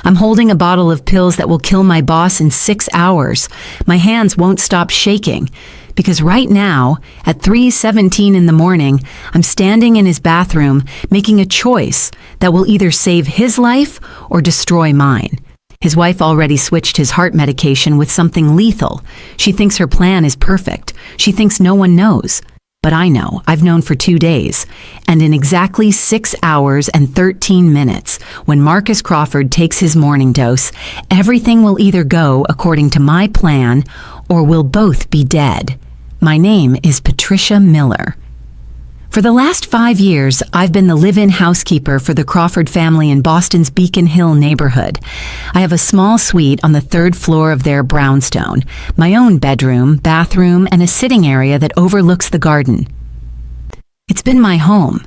I'm holding a bottle of pills that will kill my boss in 6 hours. My hands won't stop shaking. Because right now, at 3:17 in the morning, I'm standing in his bathroom making a choice that will either save his life or destroy mine. His wife already switched his heart medication with something lethal. She thinks her plan is perfect. She thinks no one knows. But I know. I've known for 2 days. And in exactly 6 hours and 13 minutes, when Marcus Crawford takes his morning dose, everything will either go according to my plan or we'll both be dead. My name is Patricia Miller. For the last 5 years, I've been the live-in housekeeper for the Crawford family in Boston's Beacon Hill neighborhood. I have a small suite on the 3rd floor of their brownstone, my own bedroom, bathroom, and a sitting area that overlooks the garden. It's been my home.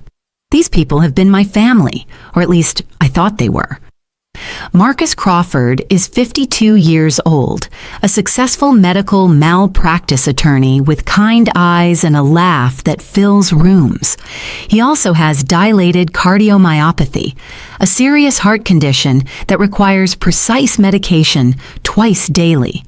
These people have been my family, or at least I thought they were. Marcus Crawford is 52 years old, a successful medical malpractice attorney with kind eyes and a laugh that fills rooms. He also has dilated cardiomyopathy, a serious heart condition that requires precise medication twice daily.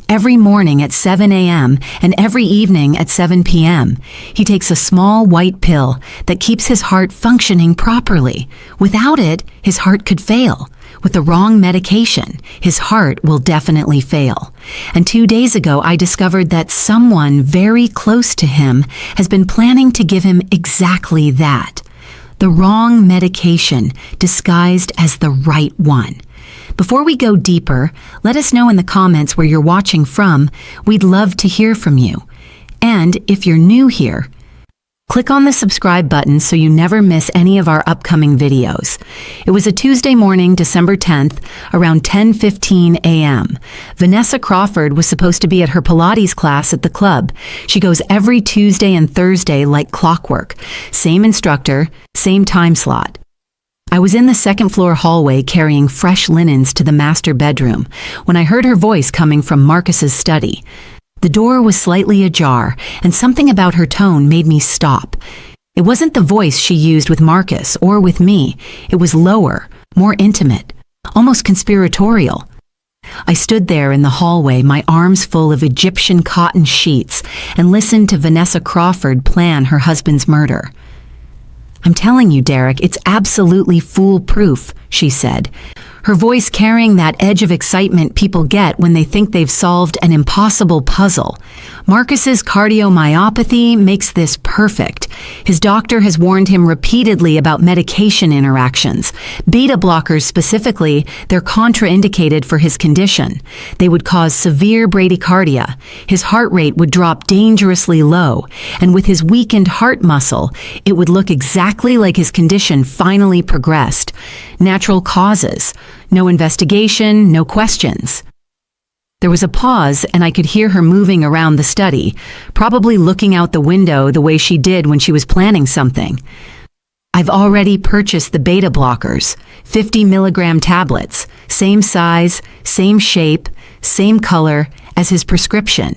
Every morning at 7 a.m. and every evening at 7 p.m., he takes a small white pill that keeps his heart functioning properly. Without it, his heart could fail. With the wrong medication, his heart will definitely fail. And 2 days ago, I discovered that someone very close to him has been planning to give him exactly that. The wrong medication disguised as the right one. Before we go deeper, let us know in the comments where you're watching from. We'd love to hear from you. And if you're new here, click on the subscribe button so you never miss any of our upcoming videos. It was a Tuesday morning, December 10th, around 10:15 a.m. Vanessa Crawford was supposed to be at her Pilates class at the club. She goes every Tuesday and Thursday like clockwork. Same instructor, same time slot. I was in the 2nd floor hallway carrying fresh linens to the master bedroom when I heard her voice coming from Marcus's study. The door was slightly ajar, and something about her tone made me stop. It wasn't the voice she used with Marcus or with me. It was lower, more intimate, almost conspiratorial. I stood there in the hallway, my arms full of Egyptian cotton sheets, and listened to Vanessa Crawford plan her husband's murder. "I'm telling you, Derek, it's absolutely foolproof," she said, her voice carrying that edge of excitement people get when they think they've solved an impossible puzzle. Marcus's cardiomyopathy makes this perfect. His doctor has warned him repeatedly about medication interactions. Beta blockers specifically, they're contraindicated for his condition. They would cause severe bradycardia. His heart rate would drop dangerously low, and with his weakened heart muscle, it would look exactly like his condition finally progressed. Natural causes. No investigation, no questions. There was a pause, and I could hear her moving around the study, probably looking out the window the way she did when she was planning something. "I've already purchased the beta blockers, 50 milligram tablets, same size, same shape, same color as his prescription.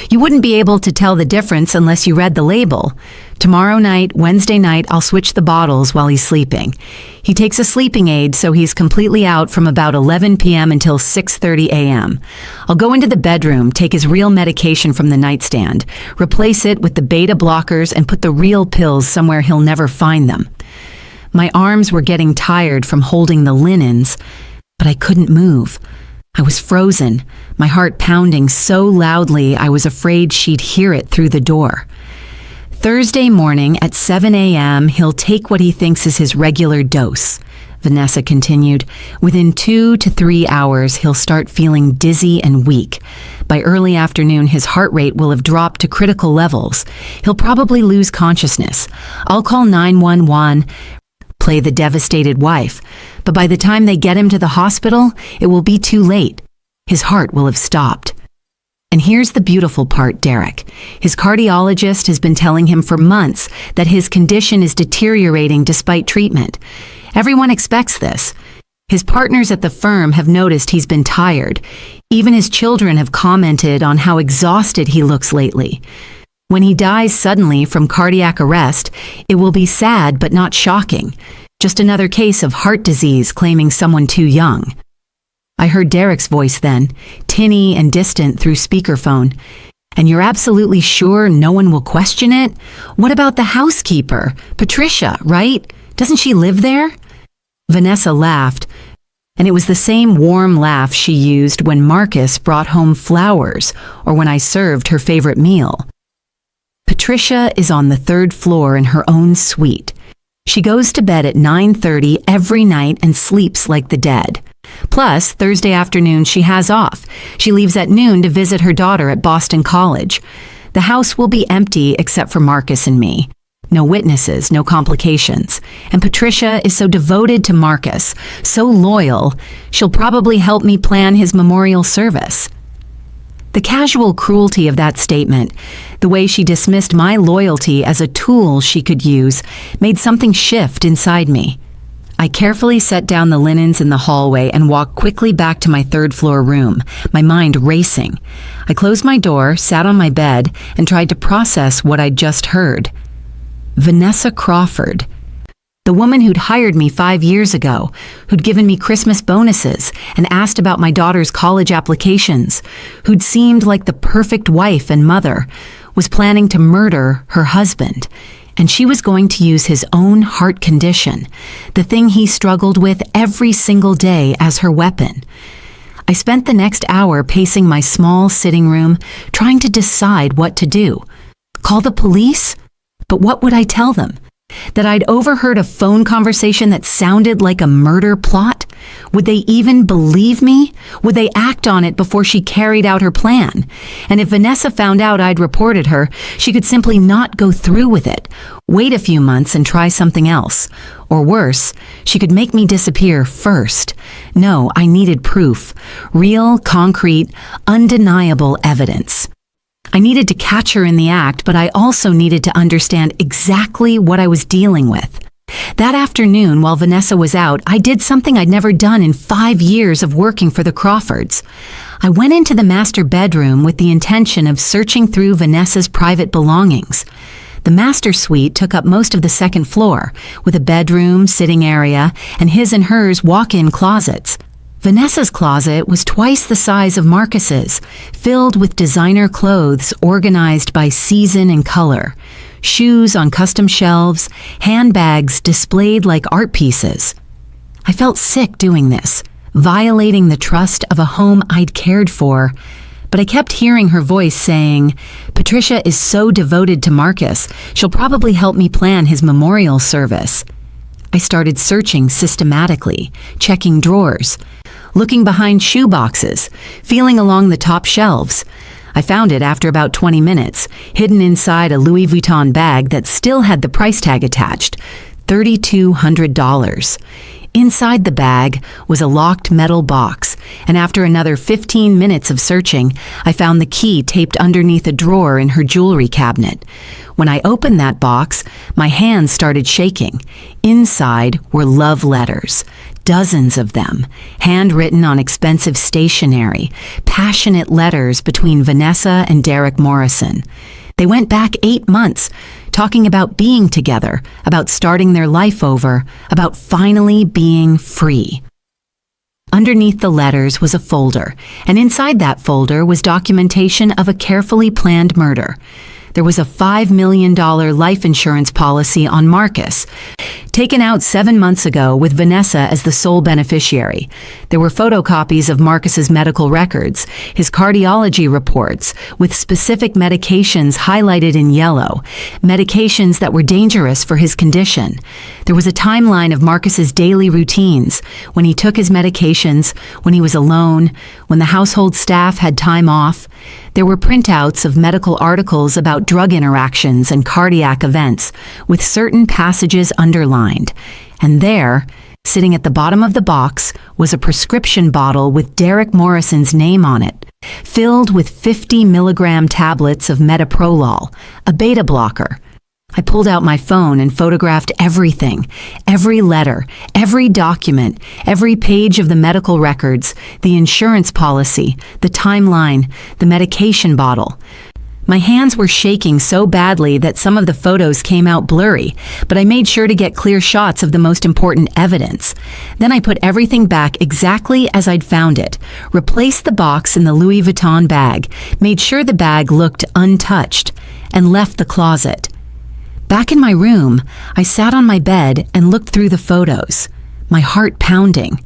You wouldn't be able to tell the difference unless you read the label. Tomorrow night, Wednesday night, I'll switch the bottles while he's sleeping. He takes a sleeping aid, so he's completely out from about 11 p.m. until 6:30 a.m. I'll go into the bedroom, take his real medication from the nightstand, replace it with the beta blockers, and put the real pills somewhere he'll never find them." My arms were getting tired from holding the linens, but I couldn't move. I was frozen, my heart pounding so loudly I was afraid she'd hear it through the door. "Thursday morning at 7 a.m., he'll take what he thinks is his regular dose," Vanessa continued. "Within 2 to 3 hours, he'll start feeling dizzy and weak. By early afternoon, his heart rate will have dropped to critical levels. He'll probably lose consciousness. I'll call 911, play the devastated wife. But by the time they get him to the hospital, it will be too late. His heart will have stopped." And here's the beautiful part, Derek. His cardiologist has been telling him for months that his condition is deteriorating despite treatment. Everyone expects this. His partners at the firm have noticed he's been tired. Even his children have commented on how exhausted he looks lately. When he dies suddenly from cardiac arrest, it will be sad but not shocking. Just another case of heart disease claiming someone too young. I heard Derek's voice then, tinny and distant through speakerphone. And you're absolutely sure no one will question it? What about the housekeeper? Patricia, right? Doesn't she live there? Vanessa laughed, and it was the same warm laugh she used when Marcus brought home flowers or when I served her favorite meal. Patricia is on the 3rd floor in her own suite. She goes to bed at 9:30 every night and sleeps like the dead. Plus, Thursday afternoon she has off. She leaves at noon to visit her daughter at Boston College. The house will be empty except for Marcus and me. No witnesses, no complications. And Patricia is so devoted to Marcus, so loyal, she'll probably help me plan his memorial service. The casual cruelty of that statement, the way she dismissed my loyalty as a tool she could use, made something shift inside me. I carefully set down the linens in the hallway and walked quickly back to my 3rd floor room, my mind racing. I closed my door, sat on my bed, and tried to process what I'd just heard. Vanessa Crawford. The woman who'd hired me 5 years ago, who'd given me Christmas bonuses and asked about my daughter's college applications, who'd seemed like the perfect wife and mother, was planning to murder her husband. And she was going to use his own heart condition, the thing he struggled with every single day, as her weapon. I spent the next hour pacing my small sitting room, trying to decide what to do. Call the police? But what would I tell them? That I'd overheard a phone conversation that sounded like a murder plot? Would they even believe me? Would they act on it before she carried out her plan? And if Vanessa found out I'd reported her, she could simply not go through with it, wait a few months and try something else. Or worse, she could make me disappear first. No, I needed proof. Real, concrete, undeniable evidence. I needed to catch her in the act, but I also needed to understand exactly what I was dealing with. That afternoon, while Vanessa was out, I did something I'd never done in 5 years of working for the Crawfords. I went into the master bedroom with the intention of searching through Vanessa's private belongings. The master suite took up most of the 2nd floor, with a bedroom, sitting area, and his and hers walk-in closets. Vanessa's closet was twice the size of Marcus's, filled with designer clothes organized by season and color, shoes on custom shelves, handbags displayed like art pieces. I felt sick doing this, violating the trust of a home I'd cared for, but I kept hearing her voice saying, "Patricia is so devoted to Marcus, she'll probably help me plan his memorial service." I started searching systematically, checking drawers, looking behind shoe boxes, feeling along the top shelves. I found it after about 20 minutes, hidden inside a Louis Vuitton bag that still had the price tag attached, $3,200. Inside the bag was a locked metal box, and after another 15 minutes of searching, I found the key taped underneath a drawer in her jewelry cabinet. When I opened that box, my hands started shaking. Inside were love letters, dozens of them, handwritten on expensive stationery, passionate letters between Vanessa and Derek Morrison. They went back 8 months, talking about being together, about starting their life over, about finally being free. Underneath the letters was a folder, and inside that folder was documentation of a carefully planned murder. There was a $5 million life insurance policy on Marcus, taken out 7 months ago with Vanessa as the sole beneficiary. There were photocopies of Marcus's medical records, his cardiology reports, with specific medications highlighted in yellow, medications that were dangerous for his condition. There was a timeline of Marcus's daily routines, when he took his medications, when he was alone, when the household staff had time off. There were printouts of medical articles about drug interactions and cardiac events, with certain passages underlined. And there, sitting at the bottom of the box, was a prescription bottle with Derek Morrison's name on it, filled with 50 milligram tablets of metoprolol, a beta blocker. I pulled out my phone and photographed everything, every letter, every document, every page of the medical records, the insurance policy, the timeline, the medication bottle. My hands were shaking so badly that some of the photos came out blurry, but I made sure to get clear shots of the most important evidence. Then I put everything back exactly as I'd found it, replaced the box in the Louis Vuitton bag, made sure the bag looked untouched, and left the closet. Back in my room, I sat on my bed and looked through the photos, my heart pounding.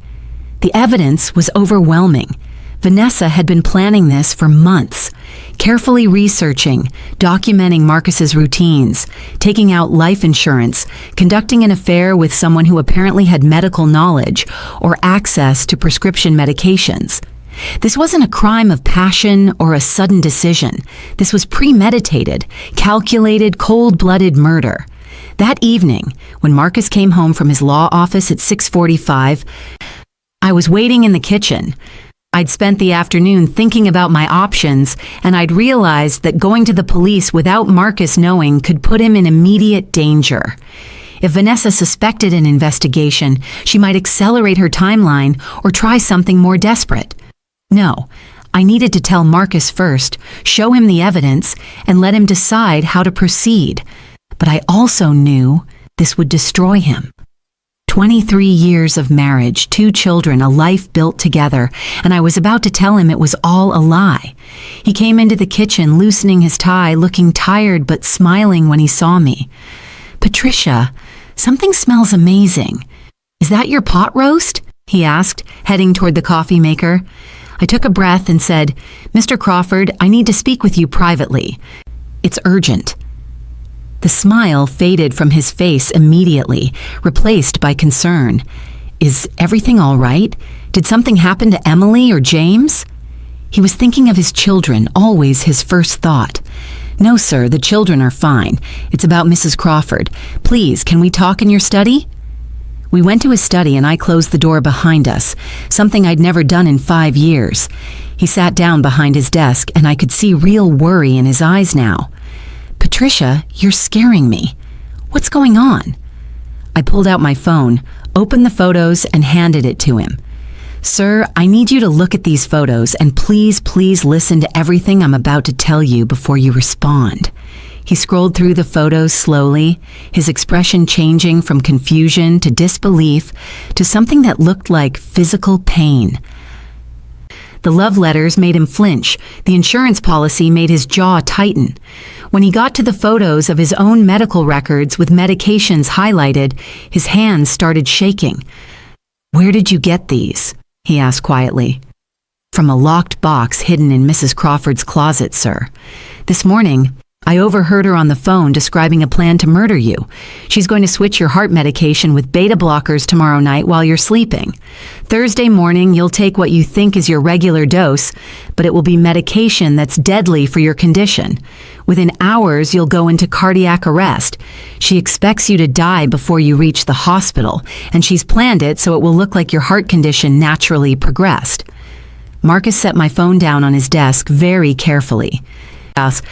The evidence was overwhelming. Vanessa had been planning this for months, carefully researching, documenting Marcus's routines, taking out life insurance, conducting an affair with someone who apparently had medical knowledge or access to prescription medications. This wasn't a crime of passion or a sudden decision. This was premeditated, calculated, cold-blooded murder. That evening, when Marcus came home from his law office at 6:45, I was waiting in the kitchen. I'd spent the afternoon thinking about my options, and I'd realized that going to the police without Marcus knowing could put him in immediate danger. If Vanessa suspected an investigation, she might accelerate her timeline or try something more desperate. No, I needed to tell Marcus first, show him the evidence, and let him decide how to proceed. But I also knew this would destroy him. 23 years of marriage, 2 children, a life built together, and I was about to tell him it was all a lie. He came into the kitchen, loosening his tie, looking tired but smiling when he saw me. "Patricia, something smells amazing. Is that your pot roast?" he asked, heading toward the coffee maker. I took a breath and said, "Mr. Crawford, I need to speak with you privately. It's urgent." The smile faded from his face immediately, replaced by concern. "Is everything all right? Did something happen to Emily or James?" He was thinking of his children, always his first thought. "No, sir, the children are fine. It's about Mrs. Crawford. Please, can we talk in your study?" We went to his study and I closed the door behind us, something I'd never done in 5 years. He sat down behind his desk and I could see real worry in his eyes now. "Patricia, you're scaring me. What's going on?" I pulled out my phone, opened the photos, and handed it to him. "Sir, I need you to look at these photos and please listen to everything I'm about to tell you before you respond." He scrolled through the photos slowly, his expression changing from confusion to disbelief to something that looked like physical pain. The love letters made him flinch. The insurance policy made his jaw tighten. When he got to the photos of his own medical records with medications highlighted, his hands started shaking. "Where did you get these?" he asked quietly. "From a locked box hidden in Mrs. Crawford's closet, sir. This morning, I overheard her on the phone describing a plan to murder you. She's going to switch your heart medication with beta blockers tomorrow night while you're sleeping. Thursday morning, you'll take what you think is your regular dose, but it will be medication that's deadly for your condition. Within hours, you'll go into cardiac arrest. She expects you to die before you reach the hospital, and she's planned it so it will look like your heart condition naturally progressed." Marcus set my phone down on his desk very carefully, as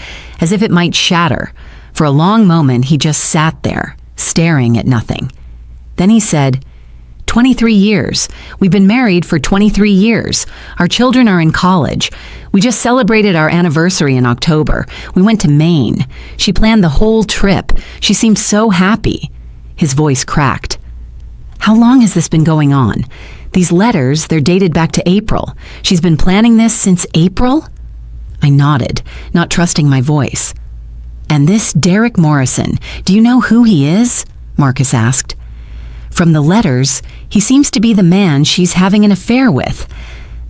if it might shatter. For a long moment, he just sat there, staring at nothing. Then he said, 23 years. We've been married for 23 years. Our children are in college. We just celebrated our anniversary in October. We went to Maine. She planned the whole trip. She seemed so happy." His voice cracked. "How long has this been going on? These letters, they're dated back to April. She's been planning this since April?" I nodded, not trusting my voice. "And this Derek Morrison, do you know who he is?" Marcus asked. "From the letters, he seems to be the man she's having an affair with.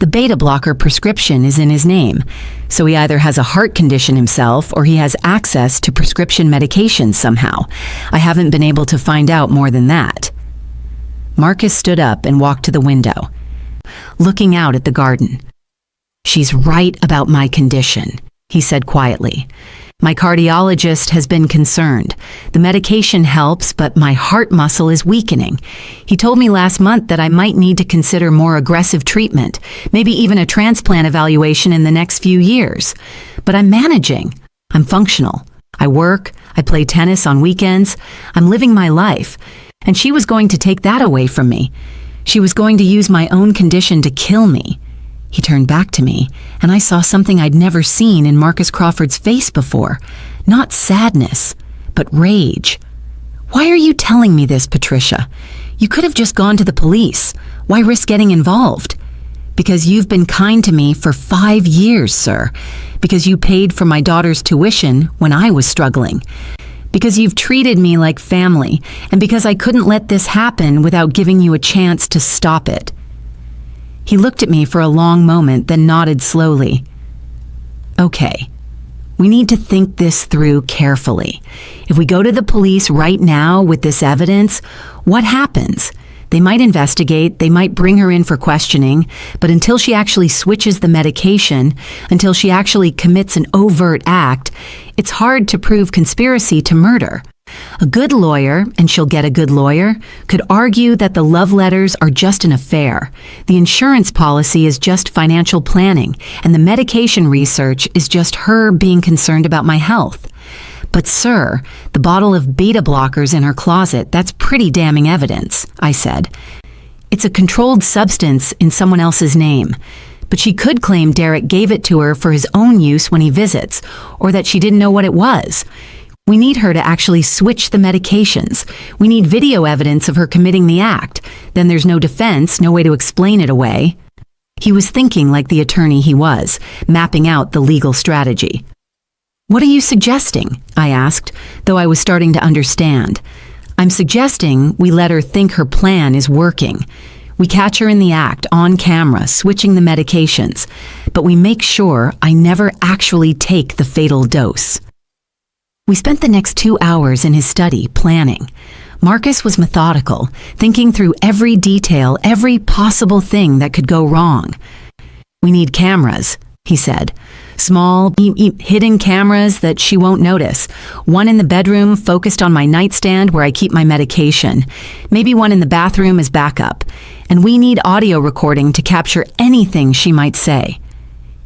The beta blocker prescription is in his name, so he either has a heart condition himself or he has access to prescription medications somehow. I haven't been able to find out more than that." Marcus stood up and walked to the window, looking out at the garden. "She's right about my condition," he said quietly. "My cardiologist has been concerned. The medication helps, but my heart muscle is weakening. He told me last month that I might need to consider more aggressive treatment, maybe even a transplant evaluation in the next few years. But I'm managing. I'm functional. I work. I play tennis on weekends. I'm living my life. And she was going to take that away from me. She was going to use my own condition to kill me." He turned back to me, and I saw something I'd never seen in Marcus Crawford's face before. Not sadness, but rage. Why are you telling me this, Patricia? You could have just gone to the police. Why risk getting involved? Because you've been kind to me for 5 years, sir. Because you paid for my daughter's tuition when I was struggling. Because you've treated me like family, and because I couldn't let this happen without giving you a chance to stop it. He looked at me for a long moment, then nodded slowly. Okay, we need to think this through carefully. If we go to the police right now with this evidence, what happens? They might investigate, they might bring her in for questioning, but until she actually switches the medication, until she actually commits an overt act, it's hard to prove conspiracy to murder. A good lawyer, and she'll get a good lawyer, could argue that the love letters are just an affair. The insurance policy is just financial planning, and the medication research is just her being concerned about my health. But sir, the bottle of beta blockers in her closet, that's pretty damning evidence, I said. It's a controlled substance in someone else's name. But she could claim Derek gave it to her for his own use when he visits, or that she didn't know what it was. We need her to actually switch the medications. We need video evidence of her committing the act. Then there's no defense, no way to explain it away. He was thinking like the attorney he was, mapping out the legal strategy. What are you suggesting? I asked, though I was starting to understand. I'm suggesting we let her think her plan is working. We catch her in the act, on camera, switching the medications, but we make sure I never actually take the fatal dose. We spent the next 2 hours in his study, planning. Marcus was methodical, thinking through every detail, every possible thing that could go wrong. We need cameras, he said. Small, hidden cameras that she won't notice. One in the bedroom focused on my nightstand where I keep my medication. Maybe one in the bathroom as backup. And we need audio recording to capture anything she might say.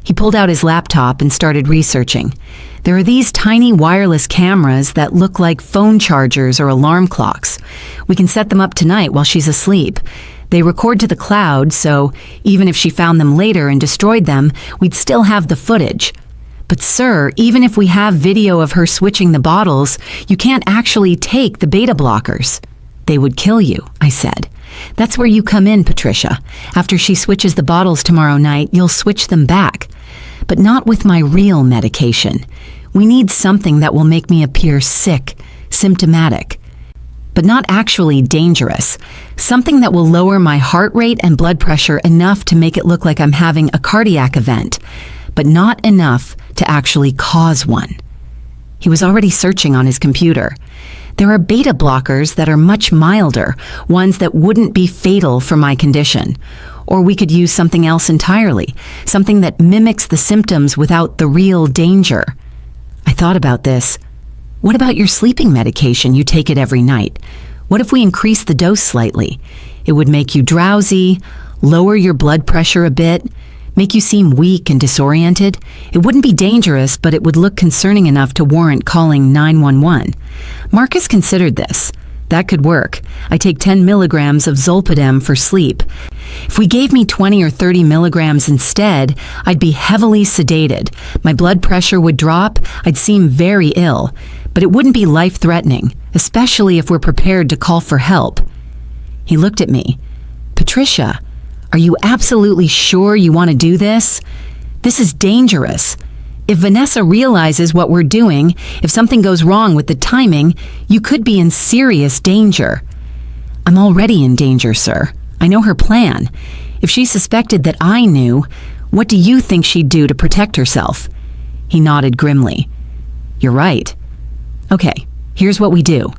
He pulled out his laptop and started researching. There are these tiny wireless cameras that look like phone chargers or alarm clocks. We can set them up tonight while she's asleep. They record to the cloud, so even if she found them later and destroyed them, we'd still have the footage. But sir, even if we have video of her switching the bottles, you can't actually take the beta blockers. They would kill you, I said. That's where you come in, Patricia. After she switches the bottles tomorrow night, you'll switch them back. But not with my real medication. We need something that will make me appear sick, symptomatic, but not actually dangerous. Something that will lower my heart rate and blood pressure enough to make it look like I'm having a cardiac event, but not enough to actually cause one. He was already searching on his computer. There are beta blockers that are much milder, ones that wouldn't be fatal for my condition. Or we could use something else entirely, something that mimics the symptoms without the real danger. I thought about this. What about your sleeping medication? You take it every night. What if we increase the dose slightly? It would make you drowsy, lower your blood pressure a bit, make you seem weak and disoriented. It wouldn't be dangerous, but it would look concerning enough to warrant calling 911. Marcus considered this. That could work. I take 10 milligrams of Zolpidem for sleep. If we gave me 20 or 30 milligrams instead, I'd be heavily sedated. My blood pressure would drop. I'd seem very ill. But it wouldn't be life-threatening, especially if we're prepared to call for help. He looked at me. Patricia, are you absolutely sure you want to do this? This is dangerous. If Vanessa realizes what we're doing, if something goes wrong with the timing, you could be in serious danger. I'm already in danger, sir. I know her plan. If she suspected that I knew, what do you think she'd do to protect herself? He nodded grimly. You're right. Okay, here's what we do.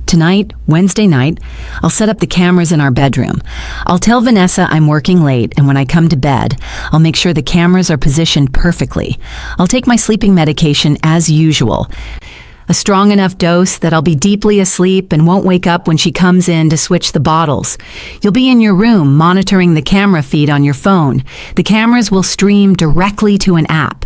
Tonight, Wednesday night, I'll set up the cameras in our bedroom. I'll tell Vanessa I'm working late, and when I come to bed, I'll make sure the cameras are positioned perfectly. I'll take my sleeping medication as usual. A strong enough dose that I'll be deeply asleep and won't wake up when she comes in to switch the bottles. You'll be in your room monitoring the camera feed on your phone. The cameras will stream directly to an app.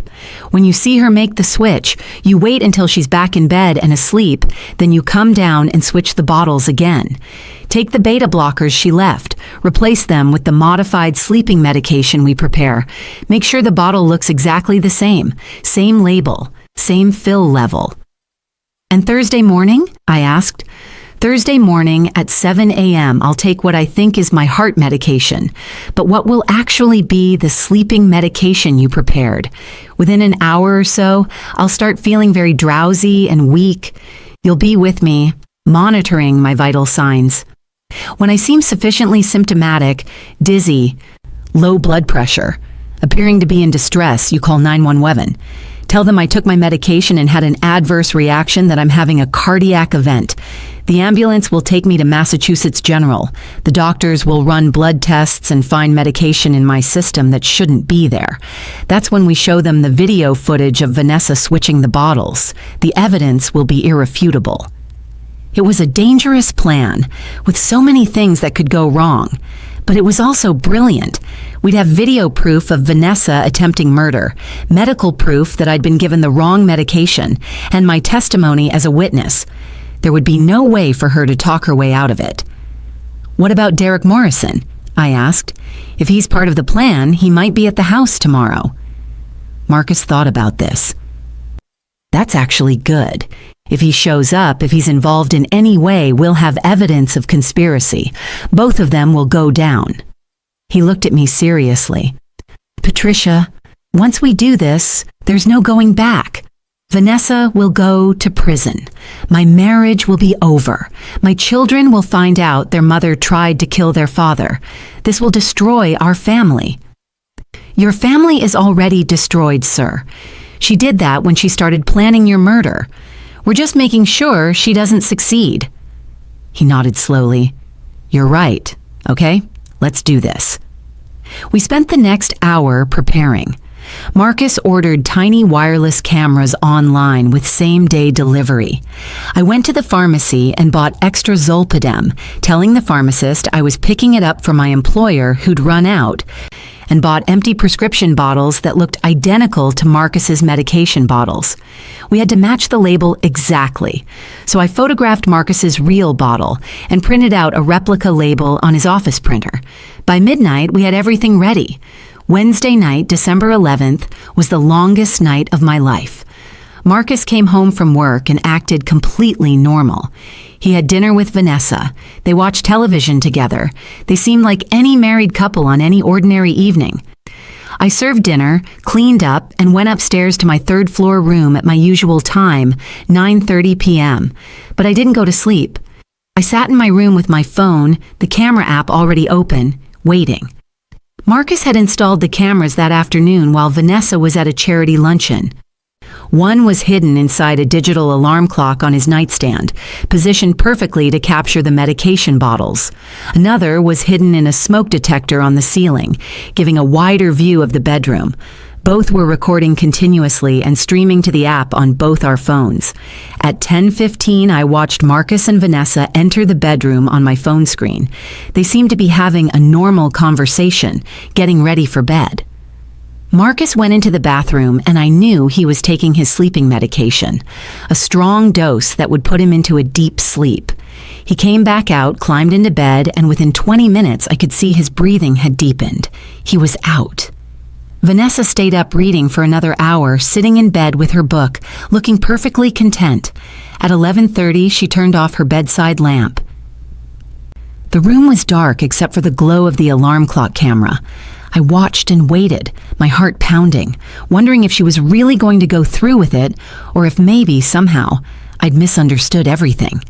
When you see her make the switch, you wait until she's back in bed and asleep, then you come down and switch the bottles again. Take the beta blockers she left, replace them with the modified sleeping medication we prepare. Make sure the bottle looks exactly the same label, same fill level. And Thursday morning? I asked. Thursday morning at 7 a.m., I'll take what I think is my heart medication, but what will actually be the sleeping medication you prepared. Within an hour or so, I'll start feeling very drowsy and weak. You'll be with me, monitoring my vital signs. When I seem sufficiently symptomatic, dizzy, low blood pressure, appearing to be in distress, you call 911. Tell them I took my medication and had an adverse reaction, that I'm having a cardiac event. The ambulance will take me to Massachusetts General. The doctors will run blood tests and find medication in my system that shouldn't be there. That's when we show them the video footage of Vanessa switching the bottles. The evidence will be irrefutable. It was a dangerous plan, with so many things that could go wrong. But it was also brilliant. We'd have video proof of Vanessa attempting murder, medical proof that I'd been given the wrong medication, and my testimony as a witness. There would be no way for her to talk her way out of it. What about Derek Morrison? I asked. If he's part of the plan, he might be at the house tomorrow. Marcus thought about this. That's actually good. If he shows up, if he's involved in any way, we'll have evidence of conspiracy. Both of them will go down. He looked at me seriously. Patricia, once we do this, there's no going back. Vanessa will go to prison. My marriage will be over. My children will find out their mother tried to kill their father. This will destroy our family. Your family is already destroyed, sir. She did that when she started planning your murder. We're just making sure she doesn't succeed. He nodded slowly. You're right. Okay, let's do this. We spent the next hour preparing. Marcus ordered tiny wireless cameras online with same-day delivery. I went to the pharmacy and bought extra Zolpidem, telling the pharmacist I was picking it up for my employer who'd run out, and bought empty prescription bottles that looked identical to Marcus's medication bottles. We had to match the label exactly, so I photographed Marcus's real bottle and printed out a replica label on his office printer. By midnight, we had everything ready. Wednesday night, December 11th, was the longest night of my life. Marcus came home from work and acted completely normal. He had dinner with Vanessa. They watched television together. They seemed like any married couple on any ordinary evening. I served dinner, cleaned up, and went upstairs to my third-floor room at my usual time, 9:30 p.m. But I didn't go to sleep. I sat in my room with my phone, the camera app already open, waiting. Marcus had installed the cameras that afternoon while Vanessa was at a charity luncheon. One was hidden inside a digital alarm clock on his nightstand, positioned perfectly to capture the medication bottles. Another was hidden in a smoke detector on the ceiling, giving a wider view of the bedroom. Both were recording continuously and streaming to the app on both our phones. At 10:15, I watched Marcus and Vanessa enter the bedroom on my phone screen. They seemed to be having a normal conversation, getting ready for bed. Marcus went into the bathroom and I knew he was taking his sleeping medication, a strong dose that would put him into a deep sleep. He came back out, climbed into bed, and within 20 minutes I could see his breathing had deepened. He was out. Vanessa stayed up reading for another hour, sitting in bed with her book, looking perfectly content. At 11:30, she turned off her bedside lamp. The room was dark except for the glow of the alarm clock camera. I watched and waited, my heart pounding, wondering if she was really going to go through with it, or if maybe, somehow, I'd misunderstood everything.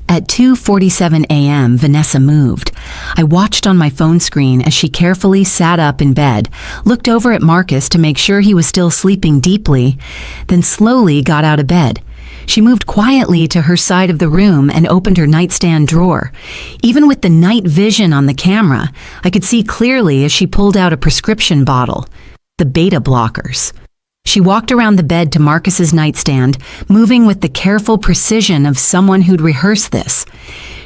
At 2:47 a.m., Vanessa moved. I watched on my phone screen as she carefully sat up in bed, looked over at Marcus to make sure he was still sleeping deeply, then slowly got out of bed. She moved quietly to her side of the room and opened her nightstand drawer. Even with the night vision on the camera, I could see clearly as she pulled out a prescription bottle, the beta blockers. She walked around the bed to Marcus's nightstand, moving with the careful precision of someone who'd rehearsed this.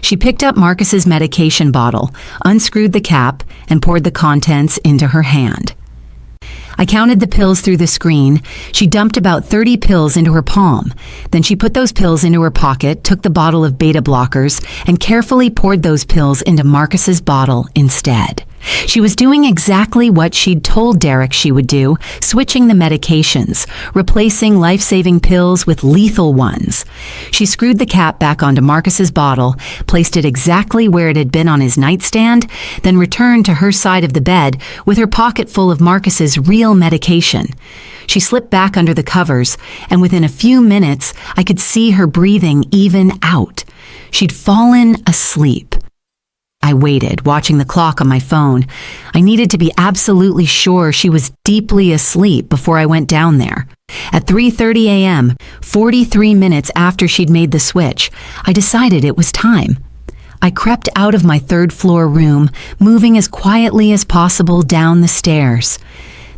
She picked up Marcus's medication bottle, unscrewed the cap, and poured the contents into her hand. I counted the pills through the screen. She dumped about 30 pills into her palm. Then she put those pills into her pocket, took the bottle of beta blockers, and carefully poured those pills into Marcus's bottle instead. She was doing exactly what she'd told Derek she would do, switching the medications, replacing life-saving pills with lethal ones. She screwed the cap back onto Marcus's bottle, placed it exactly where it had been on his nightstand, then returned to her side of the bed with her pocket full of Marcus's real medication. She slipped back under the covers, and within a few minutes, I could see her breathing even out. She'd fallen asleep. I waited, watching the clock on my phone. I needed to be absolutely sure she was deeply asleep before I went down there. At 3:30 a.m., 43 minutes after she'd made the switch, I decided it was time. I crept out of my third-floor room, moving as quietly as possible down the stairs.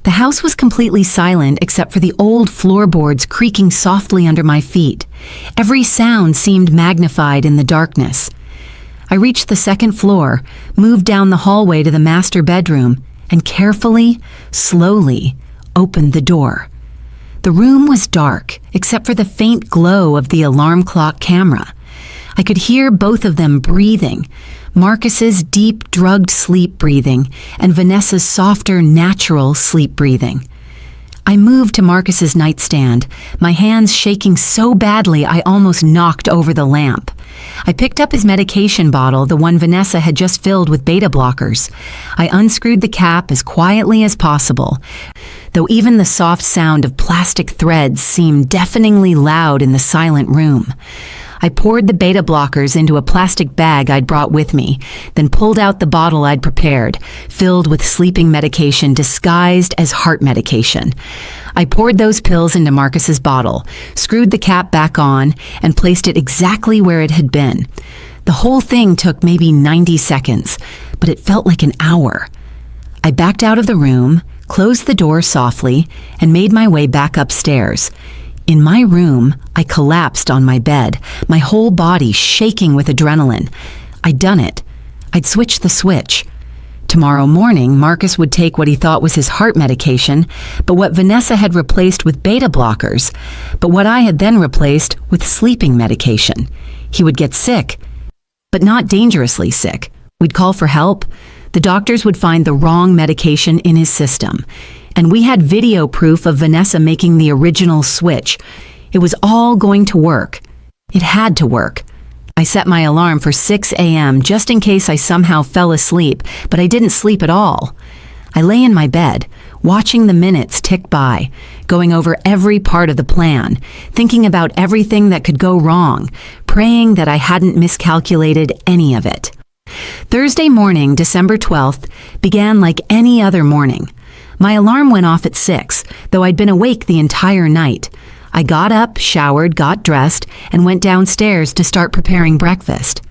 The house was completely silent except for the old floorboards creaking softly under my feet. Every sound seemed magnified in the darkness. I reached the second floor, moved down the hallway to the master bedroom, and carefully, slowly, opened the door. The room was dark, except for the faint glow of the alarm clock camera. I could hear both of them breathing, Marcus's deep, drugged sleep breathing and Vanessa's softer, natural sleep breathing. I moved to Marcus's nightstand, my hands shaking so badly I almost knocked over the lamp. I picked up his medication bottle, the one Vanessa had just filled with beta blockers. I unscrewed the cap as quietly as possible, though even the soft sound of plastic threads seemed deafeningly loud in the silent room. I poured the beta blockers into a plastic bag I'd brought with me, then pulled out the bottle I'd prepared, filled with sleeping medication disguised as heart medication. I poured those pills into Marcus's bottle, screwed the cap back on, and placed it exactly where it had been. The whole thing took maybe 90 seconds, but it felt like an hour. I backed out of the room, closed the door softly, and made my way back upstairs. In my room, I collapsed on my bed, my whole body shaking with adrenaline. I'd done it. I'd switched the switch. Tomorrow morning, Marcus would take what he thought was his heart medication, but what Vanessa had replaced with beta blockers, but what I had then replaced with sleeping medication. He would get sick, but not dangerously sick. We'd call for help. The doctors would find the wrong medication in his system. And we had video proof of Vanessa making the original switch. It was all going to work. It had to work. I set my alarm for 6 a.m. just in case I somehow fell asleep, but I didn't sleep at all. I lay in my bed, watching the minutes tick by, going over every part of the plan, thinking about everything that could go wrong, praying that I hadn't miscalculated any of it. Thursday morning, December 12th, began like any other morning. My alarm went off at 6, though I'd been awake the entire night. I got up, showered, got dressed, and went downstairs to start preparing breakfast.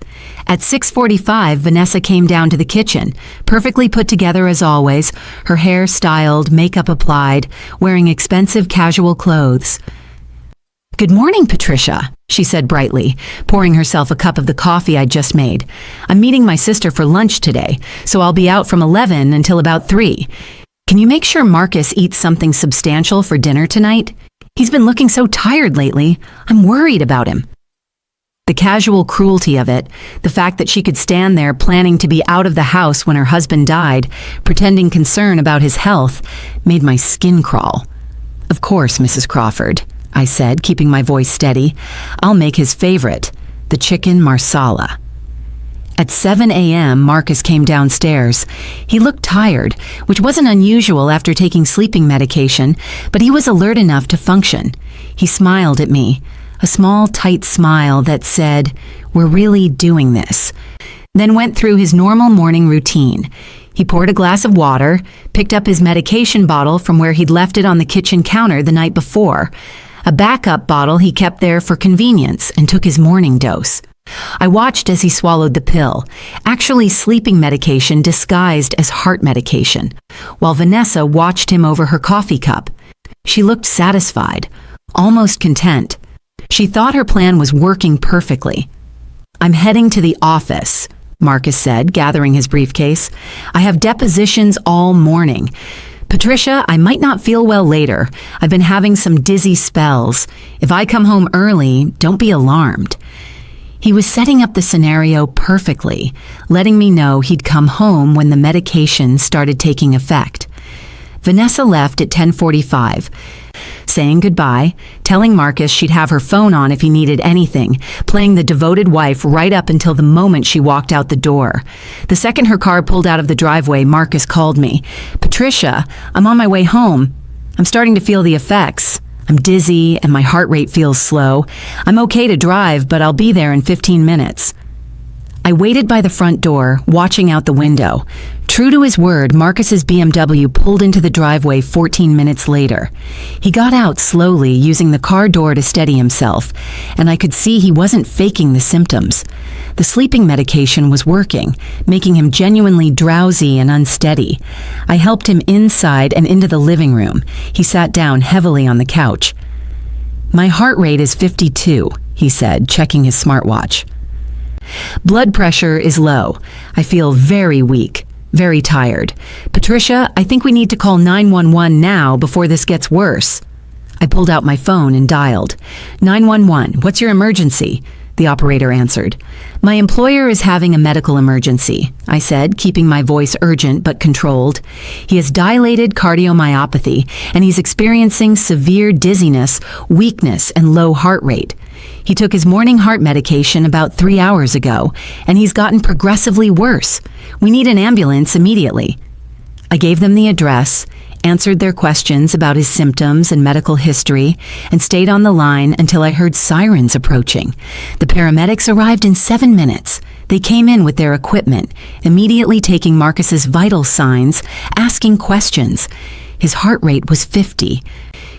At 6:45, Vanessa came down to the kitchen, perfectly put together as always, her hair styled, makeup applied, wearing expensive casual clothes. "Good morning, Patricia," she said brightly, pouring herself a cup of the coffee I'd just made. "I'm meeting my sister for lunch today, so I'll be out from 11 until about 3. Can you make sure Marcus eats something substantial for dinner tonight? He's been looking so tired lately. I'm worried about him." The casual cruelty of it, the fact that she could stand there planning to be out of the house when her husband died, pretending concern about his health, made my skin crawl. "Of course, Mrs. Crawford," I said, keeping my voice steady. "I'll make his favorite, the chicken marsala." At 7 a.m., Marcus came downstairs. He looked tired, which wasn't unusual after taking sleeping medication, but he was alert enough to function. He smiled at me, a small, tight smile that said, "We're really doing this," then went through his normal morning routine. He poured a glass of water, picked up his medication bottle from where he'd left it on the kitchen counter the night before, a backup bottle he kept there for convenience, and took his morning dose. I watched as he swallowed the pill, actually sleeping medication disguised as heart medication, while Vanessa watched him over her coffee cup. She looked satisfied, almost content. She thought her plan was working perfectly. "I'm heading to the office," Marcus said, gathering his briefcase. "I have depositions all morning. Patricia, I might not feel well later. I've been having some dizzy spells. If I come home early, don't be alarmed. He was setting up the scenario perfectly, letting me know he'd come home when the medication started taking effect. Vanessa left at 10:45, saying goodbye, telling Marcus she'd have her phone on if he needed anything, playing the devoted wife right up until the moment she walked out the door. The second her car pulled out of the driveway, Marcus called me. "Patricia, I'm on my way home. I'm starting to feel the effects. I'm dizzy and my heart rate feels slow. I'm okay to drive, but I'll be there in 15 minutes. I waited by the front door, watching out the window. True to his word, Marcus's BMW pulled into the driveway 14 minutes later. He got out slowly, using the car door to steady himself, and I could see he wasn't faking the symptoms. The sleeping medication was working, making him genuinely drowsy and unsteady. I helped him inside and into the living room. He sat down heavily on the couch. "My heart rate is 52, he said, checking his smartwatch. "Blood pressure is low. I feel very weak, very tired. Patricia, I think we need to call 911 now before this gets worse." I pulled out my phone and dialed. "911, what's your emergency?" The operator answered. "My employer is having a medical emergency," I said, keeping my voice urgent but controlled. "He has dilated cardiomyopathy, and he's experiencing severe dizziness, weakness, and low heart rate. He took his morning heart medication about 3 hours ago, and he's gotten progressively worse. We need an ambulance immediately." I gave them the address, answered their questions about his symptoms and medical history, and stayed on the line until I heard sirens approaching. The paramedics arrived in 7 minutes. They came in with their equipment, immediately taking Marcus's vital signs, asking questions. His heart rate was 50.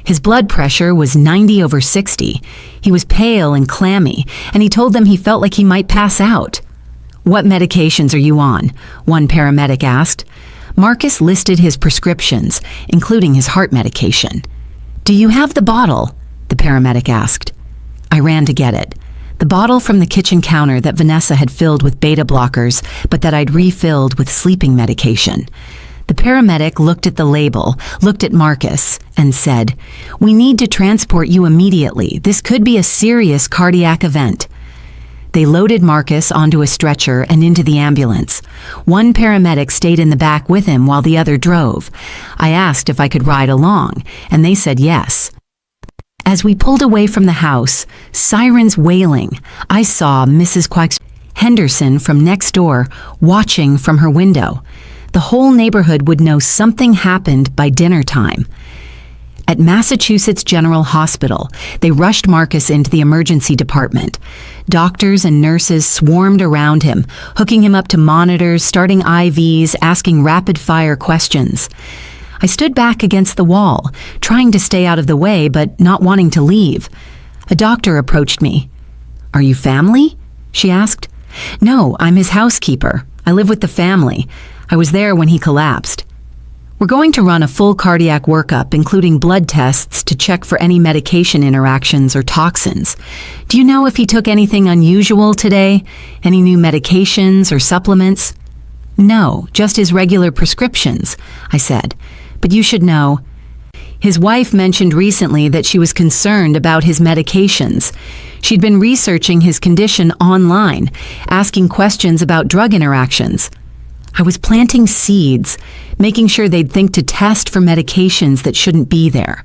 His blood pressure was 90/60. He was pale and clammy, and he told them he felt like he might pass out. "What medications are you on?" one paramedic asked. Marcus listed his prescriptions, including his heart medication. "Do you have the bottle?" the paramedic asked. I ran to get it. The bottle from the kitchen counter that Vanessa had filled with beta blockers, but that I'd refilled with sleeping medication. The paramedic looked at the label, looked at Marcus, and said, "We need to transport you immediately. This could be a serious cardiac event." They loaded Marcus onto a stretcher and into the ambulance. One paramedic stayed in the back with him while the other drove. I asked if I could ride along, and they said yes. As we pulled away from the house, sirens wailing, I saw Mrs. Quax Henderson from next door watching from her window. The whole neighborhood would know something happened by dinner time. At Massachusetts General Hospital, they rushed Marcus into the emergency department. Doctors and nurses swarmed around him, hooking him up to monitors, starting IVs, asking rapid-fire questions. I stood back against the wall, trying to stay out of the way, but not wanting to leave. A doctor approached me. "Are you family?" she asked. "No, I'm his housekeeper. I live with the family. I was there when he collapsed. We're going to run a full cardiac workup, including blood tests to check for any medication interactions or toxins. Do you know if he took anything unusual today? Any new medications or supplements?" "No, just his regular prescriptions," I said. "But you should know. His wife mentioned recently that she was concerned about his medications. She'd been researching his condition online, asking questions about drug interactions. I was planting seeds, making sure they'd think to test for medications that shouldn't be there."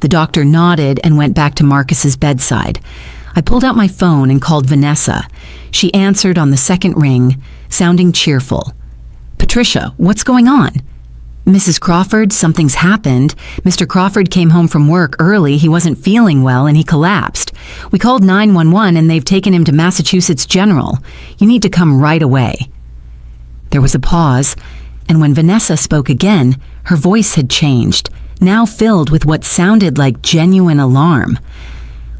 The doctor nodded and went back to Marcus's bedside. I pulled out my phone and called Vanessa. She answered on the second ring, sounding cheerful. "Patricia, what's going on?" "Mrs. Crawford, something's happened. Mr. Crawford came home from work early. He wasn't feeling well and he collapsed. We called 911 and they've taken him to Massachusetts General. You need to come right away." There was a pause, and when Vanessa spoke again, her voice had changed, now filled with what sounded like genuine alarm.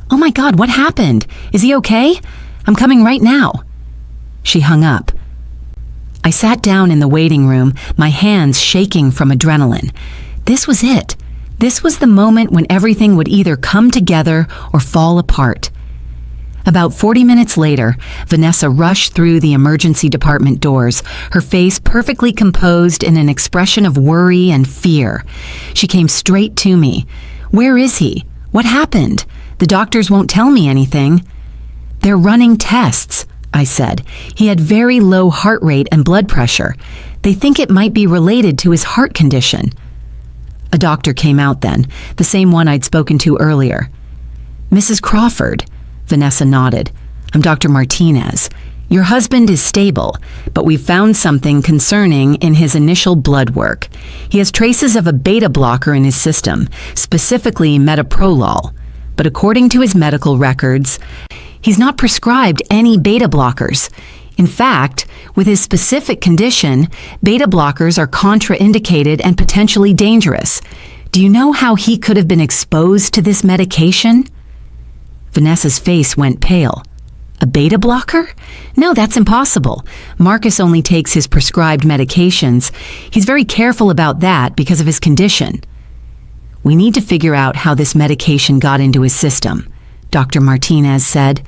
"Oh my God, what happened? Is he okay? I'm coming right now." She hung up. I sat down in the waiting room, my hands shaking from adrenaline. This was it. This was the moment when everything would either come together or fall apart. About 40 minutes later, Vanessa rushed through the emergency department doors, her face perfectly composed in an expression of worry and fear. She came straight to me. "Where is he? What happened? The doctors won't tell me anything." "They're running tests," I said. "He had very low heart rate and blood pressure. They think it might be related to his heart condition." A doctor came out then, the same one I'd spoken to earlier. "Mrs. Crawford," Vanessa nodded. "I'm Dr. Martinez. Your husband is stable, but we've found something concerning in his initial blood work. He has traces of a beta blocker in his system, specifically metoprolol. But according to his medical records, he's not prescribed any beta blockers. In fact, with his specific condition, beta blockers are contraindicated and potentially dangerous. Do you know how he could have been exposed to this medication?" Vanessa's face went pale. "A beta blocker? No, that's impossible. Marcus only takes his prescribed medications. He's very careful about that because of his condition." "We need to figure out how this medication got into his system," Dr. Martinez said.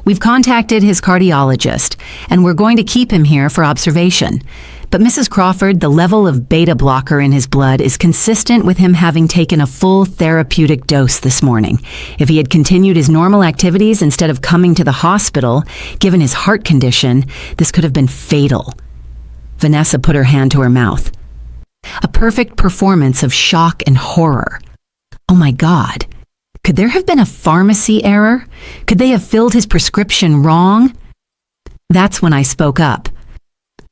"We've contacted his cardiologist, and we're going to keep him here for observation. But Mrs. Crawford, the level of beta blocker in his blood is consistent with him having taken a full therapeutic dose this morning. If he had continued his normal activities instead of coming to the hospital, given his heart condition, this could have been fatal." Vanessa put her hand to her mouth. A perfect performance of shock and horror. Oh my God. Could there have been a pharmacy error? Could they have filled his prescription wrong? That's when I spoke up.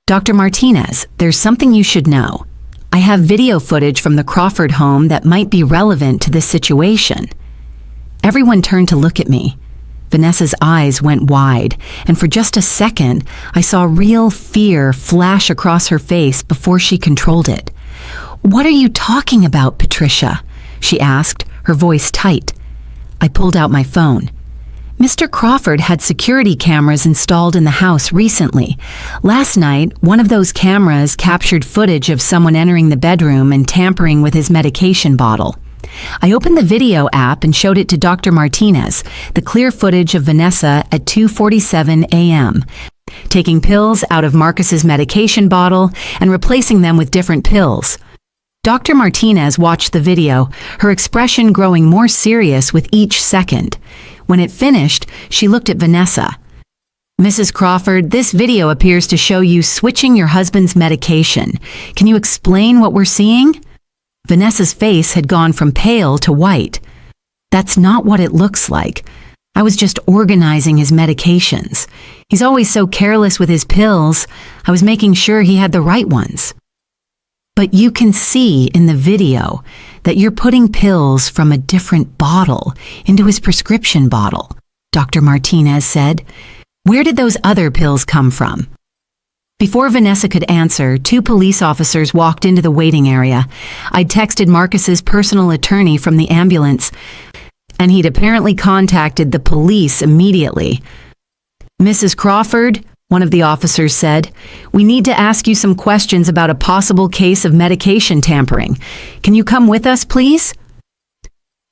"Dr. Martinez, there's something you should know. I have video footage from the Crawford home that might be relevant to this situation." Everyone turned to look at me. Vanessa's eyes went wide, and for just a second, I saw real fear flash across her face before she controlled it. "What are you talking about, Patricia?" she asked, her voice tight. I pulled out my phone. "Mr. Crawford had security cameras installed in the house recently. Last night, one of those cameras captured footage of someone entering the bedroom and tampering with his medication bottle. I opened the video app and showed it to Dr. Martinez, the clear footage of Vanessa at 2:47 a.m., taking pills out of Marcus's medication bottle and replacing them with different pills." Dr. Martinez watched the video, her expression growing more serious with each second. When it finished, she looked at Vanessa. "Mrs. Crawford, this video appears to show you switching your husband's medication. Can you explain what we're seeing?" Vanessa's face had gone from pale to white. "That's not what it looks like. I was just organizing his medications. He's always so careless with his pills. I was making sure he had the right ones." "But you can see in the video that you're putting pills from a different bottle into his prescription bottle," Dr. Martinez said. "Where did those other pills come from?" Before Vanessa could answer, 2 police officers walked into the waiting area. I'd texted Marcus's personal attorney from the ambulance, and he'd apparently contacted the police immediately. "Mrs. Crawford," one of the officers said, "we need to ask you some questions about a possible case of medication tampering. Can you come with us, please?"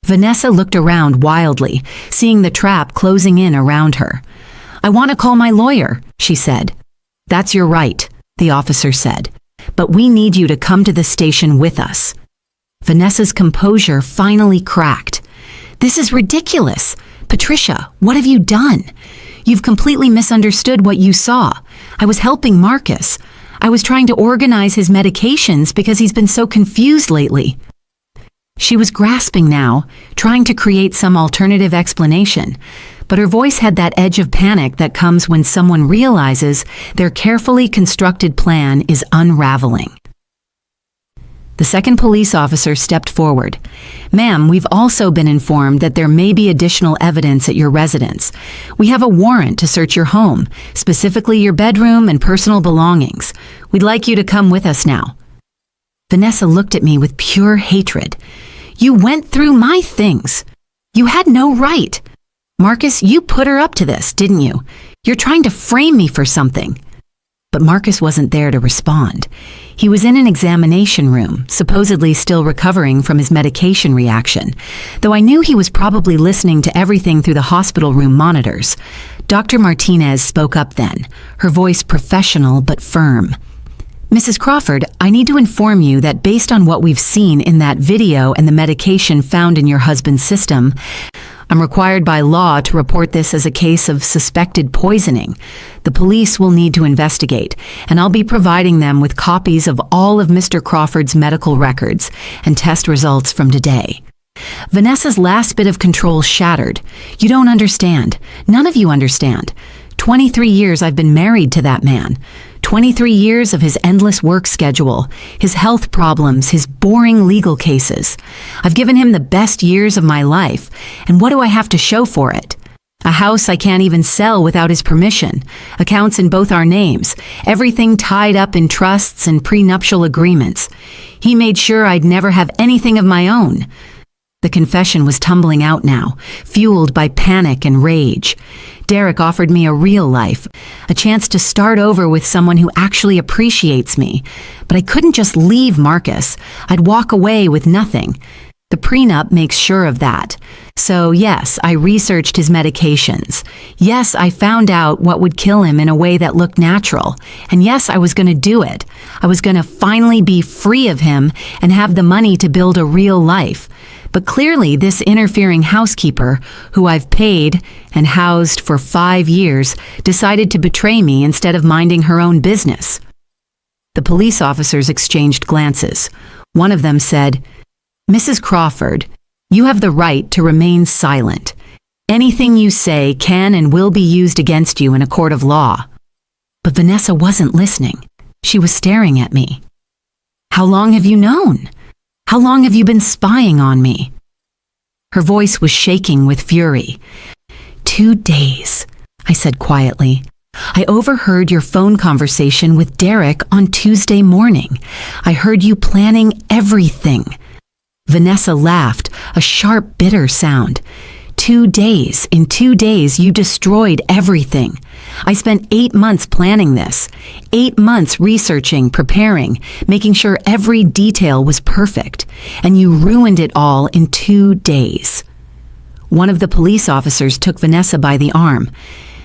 Vanessa looked around wildly, seeing the trap closing in around her. "I want to call my lawyer," she said. "That's your right," the officer said, "but we need you to come to the station with us." Vanessa's composure finally cracked. "This is ridiculous. Patricia, what have you done? You've completely misunderstood what you saw. I was helping Marcus. I was trying to organize his medications because he's been so confused lately." She was grasping now, trying to create some alternative explanation, but her voice had that edge of panic that comes when someone realizes their carefully constructed plan is unraveling. The second police officer stepped forward. "Ma'am, we've also been informed that there may be additional evidence at your residence. We have a warrant to search your home, specifically your bedroom and personal belongings. We'd like you to come with us now." Vanessa looked at me with pure hatred. "You went through my things. You had no right. Marcus, you put her up to this, didn't you? You're trying to frame me for something." But Marcus wasn't there to respond. He was in an examination room, supposedly still recovering from his medication reaction, though I knew he was probably listening to everything through the hospital room monitors. Dr. Martinez spoke up then, her voice professional but firm. Mrs. Crawford, I need to inform you that based on what we've seen in that video and the medication found in your husband's system, I'm required by law to report this as a case of suspected poisoning. The police will need to investigate, and I'll be providing them with copies of all of Mr. Crawford's medical records and test results from today. Vanessa's last bit of control shattered. You don't understand. None of you understand. 23 years I've been married to that man. 23 years of his endless work schedule, his health problems, his boring legal cases. I've given him the best years of my life, and what do I have to show for it? A house I can't even sell without his permission, accounts in both our names, everything tied up in trusts and prenuptial agreements. He made sure I'd never have anything of my own. The confession was tumbling out now, fueled by panic and rage. Derek offered me a real life, a chance to start over with someone who actually appreciates me. But I couldn't just leave Marcus. I'd walk away with nothing. The prenup makes sure of that. So yes, I researched his medications. Yes, I found out what would kill him in a way that looked natural. And yes, I was going to do it. I was going to finally be free of him and have the money to build a real life. But clearly this interfering housekeeper, who I've paid and housed for 5 years, decided to betray me instead of minding her own business. The police officers exchanged glances. One of them said, Mrs. Crawford, you have the right to remain silent. Anything you say can and will be used against you in a court of law. But Vanessa wasn't listening. She was staring at me. How long have you known? How long have you been spying on me? Her voice was shaking with fury. 2 days, I said quietly. I overheard your phone conversation with Derek on Tuesday morning. I heard you planning everything. Vanessa laughed, a sharp, bitter sound. 2 days. In 2 days, you destroyed everything. I spent 8 months planning this. 8 months researching, preparing, making sure every detail was perfect. And you ruined it all in 2 days. One of the police officers took Vanessa by the arm.